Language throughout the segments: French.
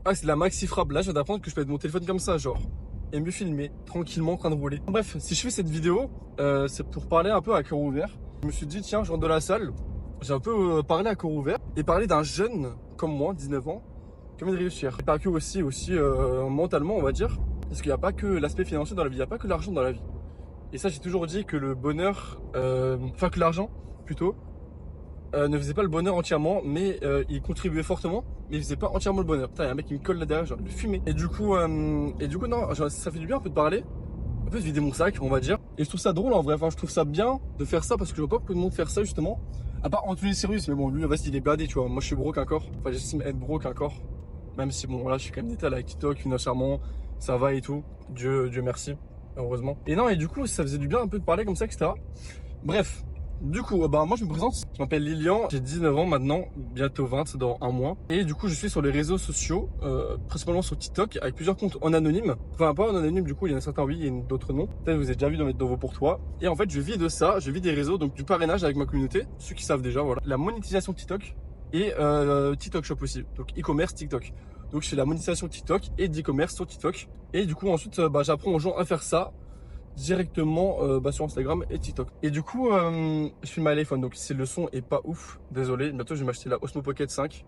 Ah, c'est de la maxi frappe. Là, je viens d'apprendre que je peux être mon téléphone comme ça, genre. Et me filmer tranquillement en train de rouler. Bref, si je fais cette vidéo, c'est pour parler un peu à cœur ouvert. Je me suis dit, tiens, je rentre de la salle. J'ai un peu parlé à cœur ouvert et parlé d'un jeune comme moi, 19 ans, qui a envie de réussir. Et pas que aussi mentalement, on va dire. Parce qu'il n'y a pas que l'aspect financier dans la vie, il n'y a pas que l'argent dans la vie. Et ça, j'ai toujours dit que le bonheur, enfin que l'argent, plutôt, ne faisait pas le bonheur entièrement, mais il contribuait fortement, mais il faisait pas entièrement le bonheur. Putain, il y a un mec qui me colle là derrière, genre le fumer. Et du coup, non, genre, ça fait du bien un peu de parler, un peu de vider mon sac, on va dire. Et je trouve ça drôle en vrai, enfin, je trouve ça bien de faire ça parce que je vois pas beaucoup de monde faire ça justement. À part Anthony Cyrus, mais bon, lui, vas-y, il est bladé, tu vois. Moi, je suis broke encore. Enfin, j'estime être broke encore. Même si, bon, là, je suis quand même détaillé avec TikTok, financièrement, ça va et tout. Dieu merci, heureusement. Et non, et du coup, ça faisait du bien un peu de parler comme ça, etc. Bref. Du coup, bah moi je me présente, je m'appelle Lilian, j'ai 19 ans maintenant, bientôt 20 dans un mois. Et du coup je suis sur les réseaux sociaux, principalement sur TikTok, avec plusieurs comptes en anonyme. Enfin pas en anonyme du coup, il y en a certains oui, il y a d'autres non. Peut-être vous avez déjà vu dans vos pour toi. Et en fait je vis de ça, je vis des réseaux, donc du parrainage avec ma communauté, ceux qui savent déjà, voilà. La monétisation TikTok et TikTok Shop aussi, donc e-commerce TikTok. Donc je fais la monétisation TikTok et d'e-commerce sur TikTok. Et du coup ensuite j'apprends aux gens à faire ça directement sur Instagram et TikTok. Et du coup, je filme à l'iPhone, donc si le son est pas ouf, désolé. Bientôt, je vais m'acheter la Osmo Pocket 5.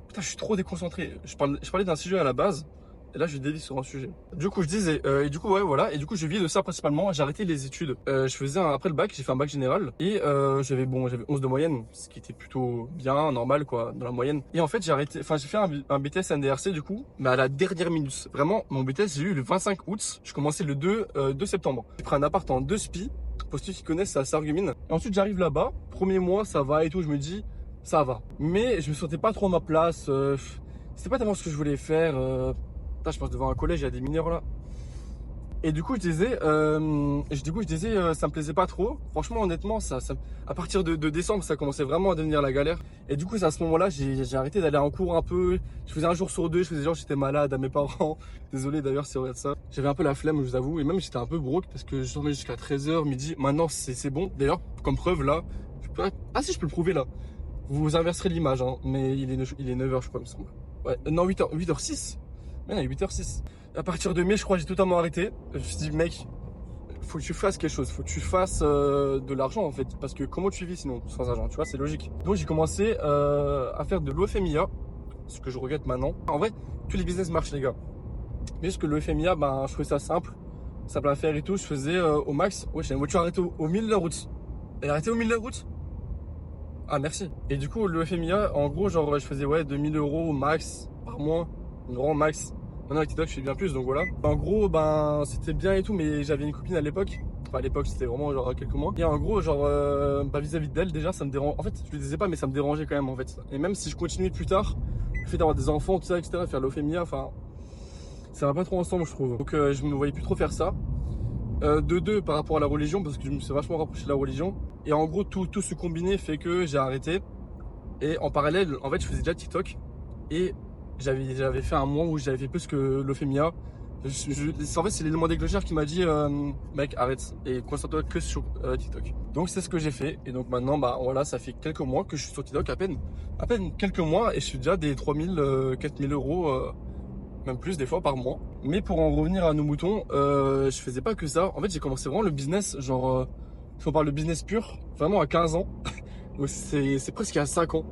Putain, je suis trop déconcentré. Je parlais d'un sujet à la base, et là, je dévie sur un sujet. Du coup, je disais, et du coup, ouais, voilà. Et du coup, je vis de ça principalement. J'ai arrêté les études. Je faisais après le bac, j'ai fait un bac général, et j'avais 11 de moyenne, ce qui était plutôt bien, normal, quoi, dans la moyenne. Et en fait, j'ai arrêté, enfin, j'ai fait un BTS NDRC, du coup, mais à la dernière minute. Vraiment, mon BTS, j'ai eu le 25 août. Je commençais le 2 septembre. J'ai pris un appart en 2 spi. Pour ceux qui connaissent, c'est à Sarreguemines. Et ensuite, j'arrive là-bas. Premier mois, ça va et tout. Je me dis, ça va. Mais je me sentais pas trop à ma place. C'était pas tellement ce que je voulais faire. Putain, je pense devant un collège, il y a des mineurs là. Et du coup, je disais, ça me plaisait pas trop. Franchement, honnêtement, à partir de décembre, ça commençait vraiment à devenir la galère. Et du coup, c'est à ce moment-là, j'ai arrêté d'aller en cours un peu. Je faisais un jour sur deux, je faisais genre j'étais malade à mes parents. Désolé d'ailleurs si on regarde ça. J'avais un peu la flemme, je vous avoue. Et même j'étais un peu broke parce que je dormais jusqu'à 13h, midi. Maintenant, c'est bon. D'ailleurs, comme preuve là, ah si, je peux le prouver là. Vous inverserez l'image, hein, mais il est 9h, je crois, il me semble. Ouais, non, 8h06. Mais non, il est 8h06. À partir de mai, je crois, j'ai totalement arrêté. Je me suis dit, mec, faut que tu fasses quelque chose, faut que tu fasses de l'argent en fait. Parce que comment tu vis sinon sans argent, tu vois, c'est logique. Donc j'ai commencé à faire de l'OFMIA, ce que je regrette maintenant. En vrai, tous les business marchent, les gars. Mais juste que l'OFMIA, je trouvais ça simple à faire et tout. Je faisais au max. Ouais, j'ai une voiture arrêtée au 1000 de la route. Elle est arrêtée au 1000 de la route. Ah merci. Et du coup le FMIA, en gros genre je faisais ouais 2000 euros max par mois, grand max. Maintenant avec TikTok je fais bien plus donc voilà. En gros c'était bien et tout mais j'avais une copine à l'époque. Enfin à l'époque c'était vraiment genre quelques mois. Et en gros genre vis-à-vis d'elle déjà ça me dérange. En fait je lui disais pas mais ça me dérangeait quand même en fait. Et même si je continuais plus tard, le fait d'avoir des enfants tout ça etc. Faire l'OFMIA, enfin ça va pas trop ensemble je trouve. Donc je me voyais plus trop faire ça. De deux par rapport à la religion parce que je me suis vachement rapproché de la religion et en gros tout ce combiné fait que j'ai arrêté et en parallèle en fait je faisais déjà TikTok et j'avais fait un mois où j'avais fait plus que l'OFMIA. En fait c'est l'élément déclencheur qui m'a dit mec arrête et concentre-toi que sur TikTok. Donc c'est ce que j'ai fait et donc maintenant voilà ça fait quelques mois que je suis sur TikTok à peine quelques mois et je suis déjà des 3000 4000 euros même plus des fois par mois. Mais pour en revenir à nos moutons, je faisais pas que ça. En fait, j'ai commencé vraiment le business, genre, si on parle de business pur, vraiment à 15 ans. Donc c'est presque à 5 ans.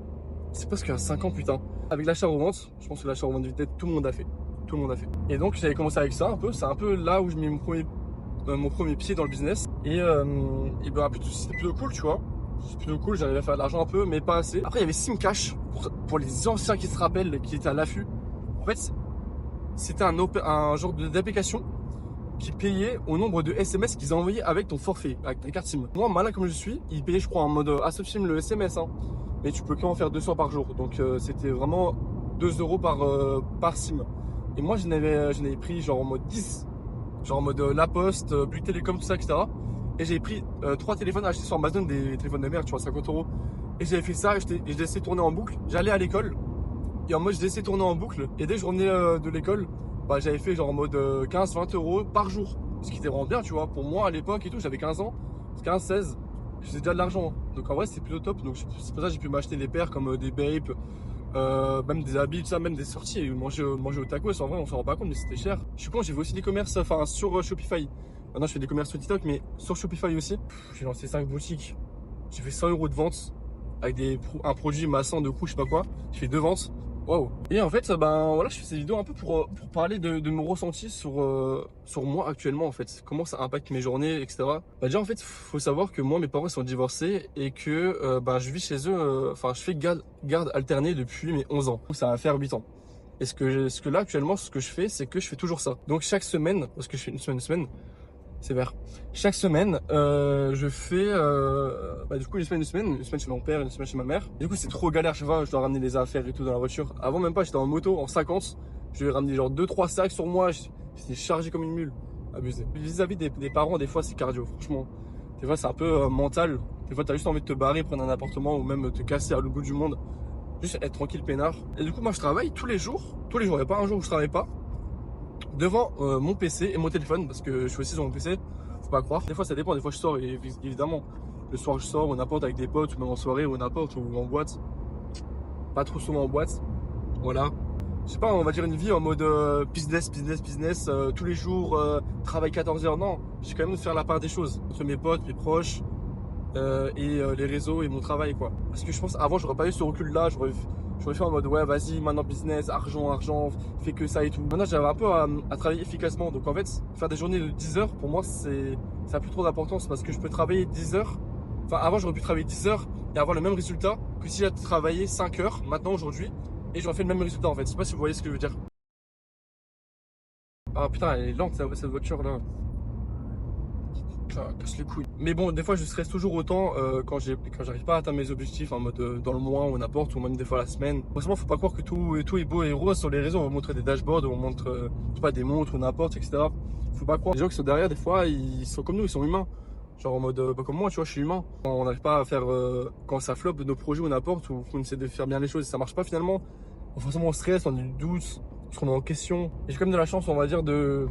C'est presque à 5 ans, putain. Avec l'achat-revente, je pense que l'achat-revente Vinted, tout le monde a fait. Tout le monde a fait. Et donc, j'avais commencé avec ça un peu. C'est un peu là où je mets mon premier pied dans le business. Et c'était plutôt cool, tu vois. C'est plutôt cool, j'arrivais à faire de l'argent un peu, mais pas assez. Après, il y avait Simcash, pour les anciens qui se rappellent, qui étaient à l'affût. En fait, c'était un genre d'application qui payait au nombre de SMS qu'ils envoyaient avec ton forfait, avec ta carte SIM. Moi, malin comme je suis, il payait, je crois, en mode ASOFIM le SMS, hein. Mais tu peux qu'en faire 200 par jour. Donc, c'était vraiment 2 euros par SIM. Et moi, j'en avais pris genre en mode 10. Genre en mode La Poste, Bouygues Télécom, tout ça, etc. Et j'ai pris 3 téléphones achetés sur Amazon, des téléphones de merde, tu vois, 50 euros. Et j'avais fait ça, et je laissais tourner en boucle. J'allais à l'école. Et en mode je laissais tourner en boucle et dès que je revenais de l'école, j'avais fait genre en mode 15-20 euros par jour. Ce qui était vraiment bien tu vois, pour moi à l'époque et tout, j'avais 15 ans, 15-16, je faisais déjà de l'argent. Donc en vrai c'était plutôt top, donc c'est pour ça que j'ai pu m'acheter des paires comme des Bape, même des habits, tout ça, même des sorties, et manger au tacos, en vrai on s'en rend pas compte mais c'était cher. Je suis con, j'ai fait aussi des commerces, enfin sur Shopify. Maintenant je fais des commerces sur TikTok mais sur Shopify aussi. J'ai lancé 5 boutiques, j'ai fait 100 € de vente avec un produit massant de coup, je sais pas quoi. J'ai fait 2 ventes. Waouh. Et en fait, ben voilà, je fais ces vidéos un peu pour parler de mon ressenti sur moi actuellement en fait. Comment ça impacte mes journées, etc. Bah déjà en fait, faut savoir que moi, mes parents sont divorcés et que bah, je vis chez eux, enfin je fais garde alternée depuis mes 11 ans. Ça va faire 8 ans. Et ce que là actuellement, ce que je fais, c'est que je fais toujours ça. Donc chaque semaine, parce que je fais une semaine, c'est vert. Chaque semaine, je fais bah, du coup une semaine chez mon père, une semaine chez ma mère. Du coup, c'est trop galère, je vois, je dois ramener les affaires et tout dans la voiture. Avant même pas, j'étais en moto en 50. Je vais ramener genre 2-3 sacs sur moi. J'étais chargé comme une mule. Abusé. Vis-à-vis des parents, des fois, c'est cardio, franchement. Des fois, c'est un peu mental. Des fois, t'as juste envie de te barrer, prendre un appartement ou même te casser à l'autre bout du monde. Juste être tranquille, peinard. Et du coup, moi, je travaille tous les jours. Tous les jours, il n'y a pas un jour où je travaille pas. Devant mon PC et mon téléphone, parce que je suis aussi sur mon PC, faut pas croire. Des fois ça dépend, des fois je sors et évidemment le soir je sors ou n'importe avec des potes ou même en soirée ou n'importe ou en boîte. Pas trop souvent en boîte, voilà. Je sais pas, on va dire une vie en mode business, tous les jours, travail 14 heures, non. J'ai quand même de faire la part des choses entre mes potes, mes proches et les réseaux et mon travail quoi. Parce que je pense avant j'aurais pas eu ce recul là, j'aurais fait en mode ouais vas-y maintenant business, argent, fais que ça et tout. Maintenant j'avais un peu à travailler efficacement. Donc en fait faire des journées de 10 heures pour moi ça a plus trop d'importance parce que je peux travailler 10 heures. Enfin avant j'aurais pu travailler 10 heures et avoir le même résultat que si j'avais travaillé 5 heures maintenant aujourd'hui et j'aurais fait le même résultat en fait. Je sais pas si vous voyez ce que je veux dire. Ah putain elle est lente cette voiture là. Casse les couilles. Mais bon, des fois je stresse toujours autant quand j'arrive pas à atteindre mes objectifs en mode dans le mois ou n'importe, ou même des fois la semaine. Forcément, faut pas croire que tout est beau et rose sur les réseaux. On va montrer des dashboards, on montre je sais pas, des montres ou n'importe, etc. Faut pas croire. Les gens qui sont derrière, des fois, ils sont comme nous, ils sont humains. Genre en mode, bah, comme moi, tu vois, je suis humain. Quand on n'arrive pas à faire, quand ça floppe nos projets ou n'importe, ou qu'on essaie de faire bien les choses et ça marche pas finalement, forcément on stresse, on a du doute, on se remet en question. Et j'ai quand même de la chance, on va dire, de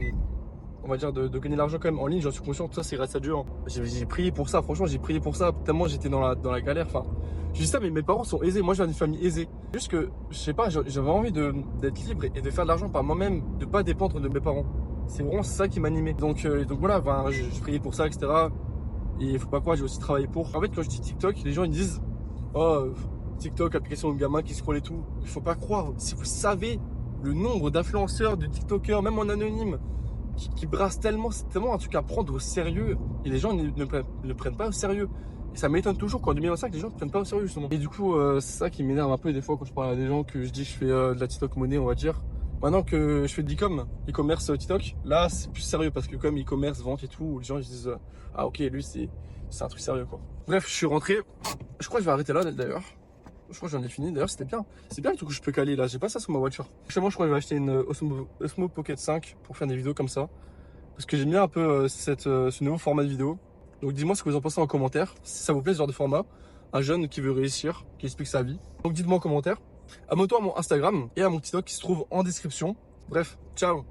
gagner de l'argent quand même en ligne. J'en suis conscient, tout ça c'est grâce à Dieu hein. J'ai prié pour ça, franchement j'ai prié pour ça tellement j'étais dans la galère. Enfin je dis ça mais mes parents sont aisés, moi je viens d'une famille aisée. Juste que je sais pas, j'avais envie d'être libre et de faire de l'argent par moi-même, de pas dépendre de mes parents. C'est vraiment ça qui m'animait. Donc voilà, enfin, je priais pour ça, etc. Et il faut pas croire, j'ai aussi travaillé pour. En fait quand je dis TikTok, les gens ils disent oh TikTok, application de gamin qui scroll et tout. Il faut pas croire, si vous savez le nombre d'influenceurs, de TikTokers, même en anonyme, qui brasse tellement, c'est tellement un truc à prendre au sérieux et les gens ne le prennent pas au sérieux. Et ça m'étonne toujours qu'en 2025 les gens ne prennent pas au sérieux justement. Et du coup c'est ça qui m'énerve un peu des fois quand je parle à des gens que je dis que je fais de la TikTok monnaie on va dire. Maintenant que je fais de l'e-commerce TikTok, là c'est plus sérieux parce que comme e-commerce, vente et tout, les gens ils se disent ah ok lui c'est un truc sérieux quoi. Bref je suis rentré, je crois que je vais arrêter là d'ailleurs. Je crois que j'en ai fini. D'ailleurs, c'était bien. C'est bien le truc que je peux caler là. J'ai pas ça sur ma voiture. Actuellement, je crois que je vais acheter une Osmo Pocket 5 pour faire des vidéos comme ça. Parce que j'aime bien un peu ce nouveau format de vidéo. Donc, dis-moi ce que vous en pensez en commentaire. Si ça vous plaît ce genre de format. Un jeune qui veut réussir, qui explique sa vie. Donc, dites-moi en commentaire. Abonne-toi à mon Instagram et à mon TikTok qui se trouve en description. Bref, ciao.